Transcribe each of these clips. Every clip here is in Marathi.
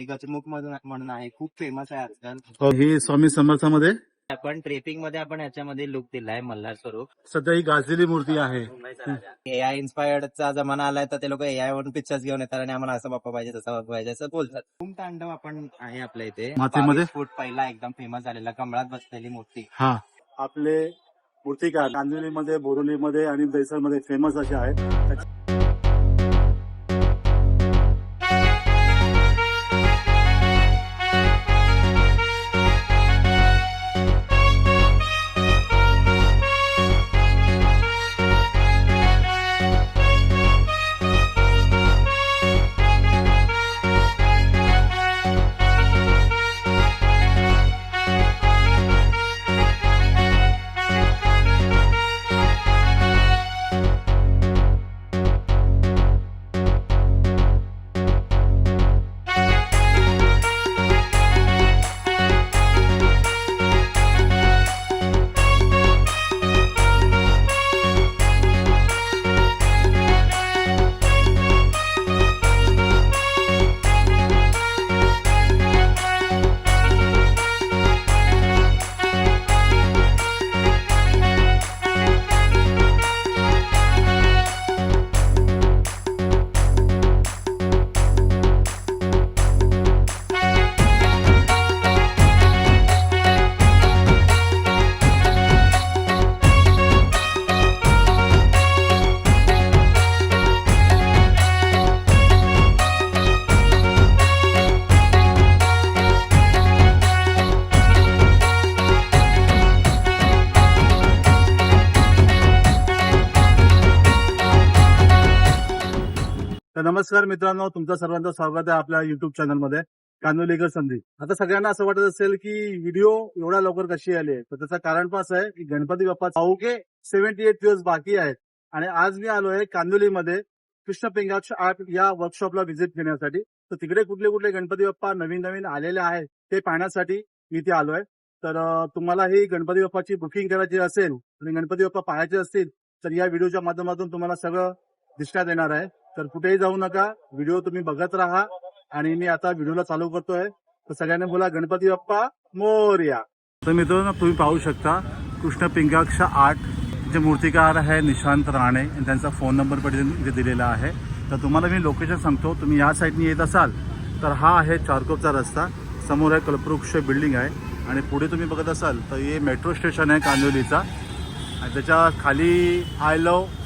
गजमुख मधून म्हणून आहे, खूप फेमस आहे आजकाल. ही स्वामी समर्थामध्ये आपण ट्रेपिंग मध्ये आपण याच्यामध्ये लुक दिलाय मल्हार स्वरूप. सध्या ही गाजलेली मूर्ती आहे. एआय इन्स्पायर्डचा जमाना आलाय तर ते लोक एआय वरून पिक्चर्स घेऊन येतात आणि आम्हाला असं बाप्पा पाहिजे तसा बाप्पा पाहिजे असं बोलतात. ओम तांडव आपण आहे आपल्या इथे मातीमध्ये? 22 फूट पहिला एकदम फेमस झालेला कमळात बसलेली मूर्ती. हा, आपले मूर्तिकार कांदिवलीमध्ये, बोरिवलीमध्ये आणि दहिसरमध्ये फेमस असे आहेत. तर नमस्कार मित्रांनो, तुमचं सर्वांचं स्वागत आहे आपल्या युट्यूब चॅनलमध्ये कांदिवलीकर संधी. आता सगळ्यांना असं वाटत असेल की व्हिडिओ एवढ्या लवकर कशी आली आहे, तर त्याचं कारण पण असं आहे की गणपती बाप्पा अवघे 78 दिवस बाकी आहेत आणि आज मी आलो आहे कांदिवलीमध्ये कृष्ण पिंगाक्ष आर्ट या वर्कशॉपला व्हिजिट घेण्यासाठी. तर तिकडे कुठले कुठले गणपती बाप्पा नवीन नवीन आलेले आहेत ते पाहण्यासाठी इथे आलो आहे. तर तुम्हाला ही गणपती बाप्पाची बुकिंग करायची असेल आणि गणपती बाप्पा पाहायचे असतील तर या व्हिडिओच्या माध्यमातून तुम्हाला सगळं दिसण्यात येणार आहे. तर कुठेही जाऊ नका, व्हिडिओ तुम्ही बघत राहा. आणि मी आता व्हिडिओला चालू करतोय, तर सगळ्यांनी बोला गणपती बाप्पा मोरया. तर मित्रांनो, तुम्ही पाहू शकता कृष्ण पिंगाक्ष आर्ट जे मूर्तिकार आहे निशांत राणे, त्यांचा फोन नंबर पण इथे दिलेला आहे. तर तुम्हाला मी लोकेशन सांगतो. तुम्ही या साईडनी येत असाल तर हा आहे चारकोपचा रस्ता, समोर आहे कल्पवृक्ष बिल्डिंग आहे आणि पुढे तुम्ही बघत असाल तर हे मेट्रो स्टेशन आहे कांदिवलीचा आणि त्याच्या खाली आय लव्ह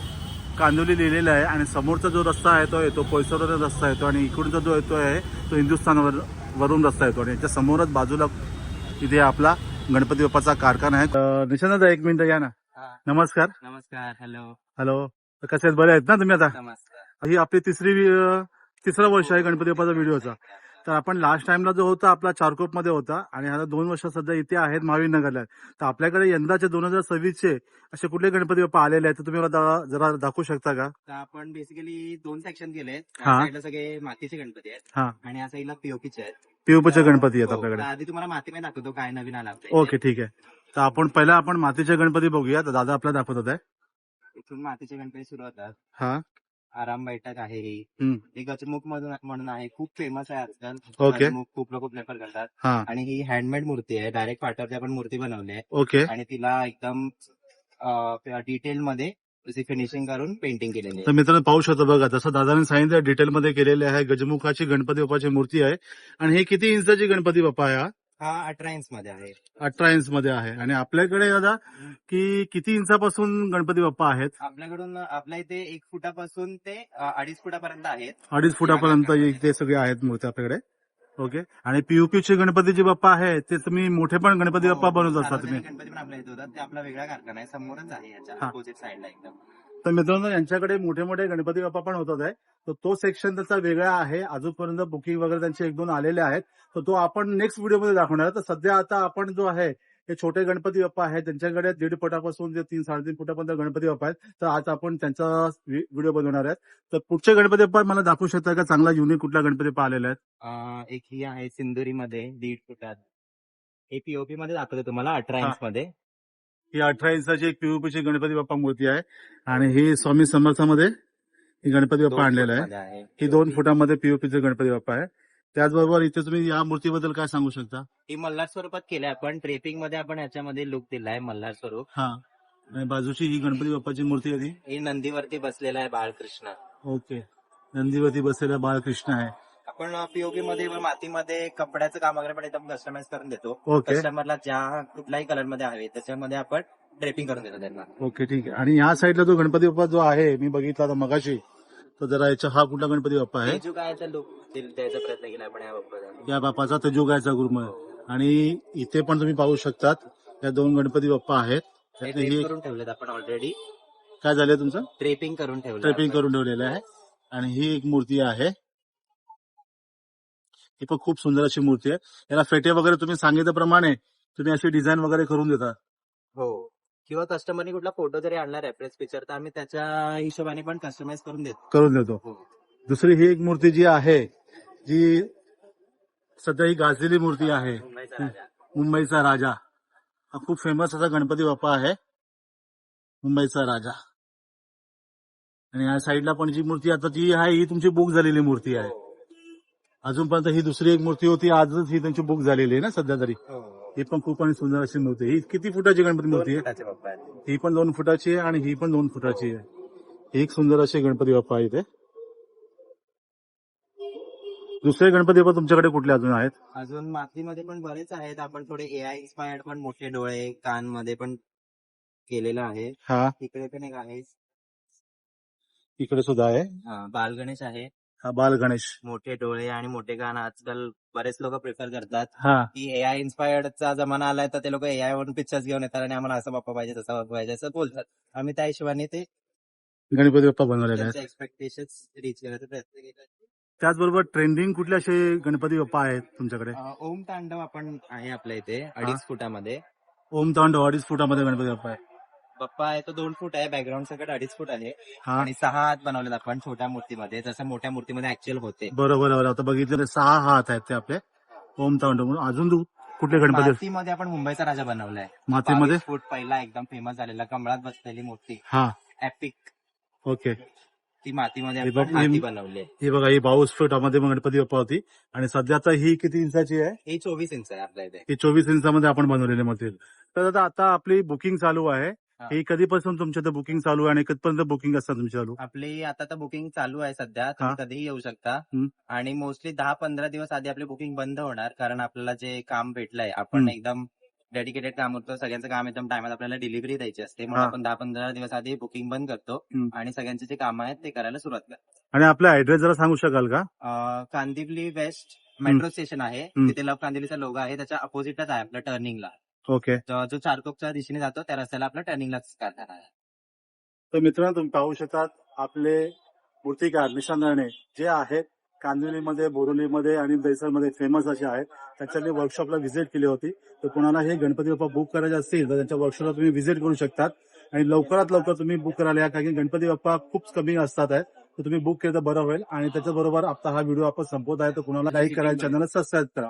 कांदिवली लिहिलेला आहे आणि समोरचा जो रस्ता आहे तो येतो कोयसरवरून रस्ता येतो आणि इकडचा जो येतो आहे तो हिंदुस्थानवरून रस्ता येतो आणि याच्या समोरच बाजूला इथे आपला गणपती बाप्पाचा कारखाना आहे. निशांत, एक मिनिट या ना. नमस्कार. नमस्कार. Hello hello. कसे आहेत, बरे आहेत ना तुम्ही? आता नमस्कार. ही आपली तिसरं वर्ष आहे गणपती बाप्पाचा व्हिडिओचा. तर आपण लास्ट टाइमला जो होता आपला चारकोप मध्ये होता आणि आता 2 वर्ष सध्या इथे आहेत महावीर नगरला. तर आपल्याकडे यंदाचे 2026चे असे कुठले गणपती बाप्पा आलेले आहेत तर तुम्ही मला जरा दाखवू शकता का? तर आपण बेसिकली 2 सेक्शन केले. हा. साईडला सगळे मातीचे गणपती आहेत हा, आणि या साईडला पीओपीचे आहेत. पीओपीचे गणपती आहेत हो, आपल्याकडे. तर आधी तुम्हाला मातीमध्ये दाखवतो काय नवीन आला आपल्या इथे. ओके, ठीक आहे. तर आपण मातीचे गणपती बघूया. तर दादा आपल्याला दाखवत आहे. इथून मातीचे गणपती सुरू होतात. हा. आराम बैठक आहे ही. हम्म. हे गजमुख मधून म्हणून आहे, खूप फेमस आहे आजकाल. ओके. गजमुख खूप लोक प्रेफर करतात. हा. आणि ही हँडमेड मूर्ती आहे, डायरेक्ट पाटावरती आपण मूर्ती बनवली आहे ओके. आणि तिला एकदम डिटेल मध्ये जशी फिनिशिंग करून पेंटिंग केलेली तर आहे. मित्रांनो पाहू शकतो बघा, जसं दादाने सांगितलं डिटेलमध्ये केलेले आहे. गजमुखाची गणपती बाप्पाची मूर्ती आहे आणि हे किती इंचाची गणपती बाप्पा आहे? हा 18 इंच मध्ये आहे. 18 इंच मध्ये आहे. आणि आपल्याकडे दादा की किती इंचापासून गणपती बाप्पा आहेत? आपल्याकडून आपल्या इथे 1 फुटापासून ते 2.5 फुटापर्यंत आहेत. 2.5 फुटापर्यंत ते सगळे आहेत मूर्ती आपल्याकडे. ओके. आणि पीयूपीचे गणपतीचे बाप्पा आहे ते तुम्ही मोठे पण गणपती बाप्पा बनवत असता तुम्ही? सार्वजनिक गणपती पण आपल्या इथे होतात. ते आपला वेगळा कारखाना आहे, समोरच आहे याच्या हा. अपोजिट साईडला एकदम. तर मित्रांनो, यांच्याकडे मोठे मोठे गणपती बाप्पा पण होतात आहे. तर तो सेक्शन त्याचा वेगळा आहे. अजूनपर्यंत बुकिंग वगैरे त्यांचे 1-2 आलेले आहेत. तर तो आपण नेक्स्ट व्हिडिओमध्ये दाखवणार आहे. तर सध्या आता आपण जो आहे हे छोटे गणपती बाप्पा आहेत त्यांच्याकडे 1.5 फुटापासून ते 3-3.5 फुटापर्यंत गणपती बाप्पा आहेत. तर आज आपण त्यांचा व्हिडिओ बनवणार आहेत. तर पुढचे गणपती बाप्पा मला दाखवू शकता का? चांगला युनिक कुठला गणपती बाप्पा आलेला आहे? एक ही आहे सिंदुरी मध्ये 1.5 फुटात. हे पीओपी मध्ये दाखवतो तुम्हाला 18 हा. इंच मध्ये. ही 18 इंचाची एक पीयूपीची गणपती बाप्पा मूर्ती आहे आणि ही स्वामी समर्थामध्ये ही गणपती बाप्पा 2 आणलेला आहे. फुटमध्ये आहे. ही 2 फुटामध्ये पीयूपीचे गणपती बाप्पा आहे. त्याचबरोबर इथे तुम्ही या मूर्तीबद्दल काय सांगू शकता? ही मल्हार स्वरूपात केलंय आपण ड्रेपिंग मध्ये आपण ह्याच्यामध्ये लुक दिलाय मल्हार स्वरूप. हा, आणि बाजूची ही गणपती बाप्पाची मूर्ती आहे ती. ही नंदीवरती बसलेला आहे बाळकृष्ण. ओके, नंदीवरती बसलेला बाळकृष्ण आहे. आपण पीओपी मध्ये व मातीमध्ये कपड्याचं काम वगैरे पण एकदम कस्टमाइज करून देतो. ओके कस्टमरला ज्या कुठल्याही कलर मध्ये हवे त्याच्यामध्ये आपण ड्रेपिंग करून देतो त्यांना. ओके, ठीक आहे. आणि ह्या साईडला जो गणपती बाप्पा जो आहे मी बघितला आता मगाशी, तो जरा याचा हा कुठला गणपती बाप्पा आहे? तेजू काय लुक द्यायचा प्रयत्न केला आपण या बाप्पाला. या बाप्पाचा तजुगायचा गुरुमय. आणि इथे पण तुम्ही पाहू शकतात या दोन गणपती बाप्पा आहेत. हे त्यातले drape ही करून ठेवलेत आपण ऑलरेडी. काय झालंय तुमचं? ड्रेपिंग करून ठेवलं. ट्रेपिंग करून ठेवलेलं आहे. आणि ही एक मूर्ती आहे, ही पण खूप सुंदर अशी मूर्ती आहे. याला फेटे वगैरे तुम्ही सांगितल्याप्रमाणे तुम्ही अशी डिझाईन वगैरे करून देता? हो, किंवा कस्टमरनी कुठला फोटो जरी आणला रेफरन्स पिक्चर तर आम्ही त्याच्या हिशोबाने पण कस्टमाइज करून देतो. करून देतो. हो. दुसरी ही एक मूर्ती जी आहे, जी सध्या ही गाजलेली मूर्ती आहे, मुंबईचा राजा. मुंबईचा राजा. हा खूप फेमस असा गणपती बाप्पा आहे, मुंबईचा राजा. आणि या साईडला पण जी मूर्ती आता जी आहे ही तुमची बुक झालेली मूर्ती आहे. अजूनपर्यंत ही दुसरी एक मूर्ती होती, आजच ही त्यांची बुक झालेली आहे ना सध्या तरी. हो. ही पण खूप आणि सुंदर अशी मूर्ती आहे. ही किती फुटाची गणपती मूर्ती आहे? 2 फुटाचे बाप्पा आहेत. ही पण 2 फुटाची आहे आणि ही पण 2 फुटाची आहे. ही एक सुंदर अशी गणपती बाप्पा आहे इथे. दुसरे गणपती बाप्पा तुमच्याकडे कुठले अजून आहेत? अजून मातीमध्ये पण बरेच आहेत. आपण थोडे एआय इन्स्पायर्ड पण मोठे डोळे कान मध्ये पण केलेलं आहे. हा, इकडे पण एक आहे. इकडे सुद्धा आहे. बाल गणेश आहे. हा बाल गणेश. मोठे डोळे आणि मोठे कान आजकाल बरेच लोक प्रिफर करतात. हा, की एआय इन्स्पायर्डचा जमाना आलाय तर ते लोक एआय वरून पिक्चर्स घेऊन येतात आणि आम्हाला असं बाप्पा पाहिजे तसा बाप्पा पाहिजे असं बोलतात. आम्ही त्या हिशोबाने ते गणपती बाप्पा बनवलेले आहेत. त्यांचे एक्सपेक्टेशन रीच करण्याचा प्रयत्न केला. त्याचबरोबर ट्रेंडिंग कुठले असे गणपती बाप्पा आहेत तुमच्याकडे? ओम तांडव आपण आहे आपल्या इथे 2.5 फुटामध्ये. ओम तांडव 2.5 फुटामध्ये गणपती बाप्पा आहे. बाप्पा आहे तो 2 फूट आहे. बॅकग्राऊंड सगळं 2.5 फूट आहे. हा, आणि 6 हात बनवलेत आपण छोट्या मूर्तीमध्ये जसं मोठ्या मूर्तीमध्ये ऍक्च्युअल होते. बरोबर बरोबर. आता बघितलं तर 6 हात आहेत ते आपले ओम तांडव म्हणून. अजून कुठले गणपती? मातीमध्ये आपण मुंबईचा राजा बनवलाय. मातीमध्ये? 22 फूट पहिला एकदम फेमस झालेला कमळात बसलेली मूर्ती हा, एपिक. ओके. ती मातीमध्ये हे आपण बघ, माती बनवली. ही बघा, ही 22 फुटामध्ये गणपती बाप्पा होती. आणि सध्या आता ही किती इंचाची आहे? ही 24 इंच आहे आपल्या इथे. ही 24 इंचामध्ये आपण बनवलेली मूर्ती. तर आता आपली बुकिंग चालू आहे. हा. ही कधीपासून तुमच्या इथं बुकिंग चालू आहे आणि कधीपर्यंत बुकिंग असतात तुमची चालू? आपली आता तर बुकिंग चालू आहे सध्या. तुम्ही कधीही येऊ शकता. हम्म. आणि मोस्टली 10-15 दिवस आधी आपली बुकिंग बंद होणार कारण आपल्याला जे काम भेटलंय आपण हम्म. एकदम डेडिकेटेड काम होतं. सगळ्यांचं काम एकदम टायमात आपल्याला डिलिव्हरी द्यायची असते म्हणून हा. आपण 10-15 दिवस आधी बुकिंग बंद करतो. हम्म. आणि सगळ्यांचे जे काम आहेत ते करायला सुरुवात करतो. आणि आपला ऍड्रेस जरा सांगू शकाल का? कांदिवली वेस्ट मेट्रो स्टेशन आहे. हम्म. तिथे लव कांदिवलीचा लोगो आहे. त्याच्या अपोजिटच आहे आपल्या टर्निंगला. ओके. जो चारकोपच्या दिशेने जातो त्या रस्त्याला आपल्या टर्निंगलाच कारखाना आहे. तर मित्रांनो, तुम्ही पाहू शकतात आपले मूर्तिकार निशांत राणे जे आहेत कांदिवलीमध्ये, बोरिवलीमध्ये आणि दहिसरमध्ये फेमस असे आहेत. त्यांच्यानी वर्कशॉपला व्हिजिट केली होती. तर कोणाला हे गणपती बाप्पा बुक करायचे असतील तर त्यांच्या वर्कशॉपला तुम्ही व्हिजिट करू शकतात. आणि लवकरात लवकर तुम्ही बुक करायला या, कारण की गणपती बाप्पा खूप कमी असतात आहेत. तर तुम्ही बुक केलं तर बरं होईल. आणि त्याच्याबरोबर आता हा व्हिडिओ आपण संपवत आहे तर कुणाला लाईक करा, चॅनलला सबस्क्राईब करा.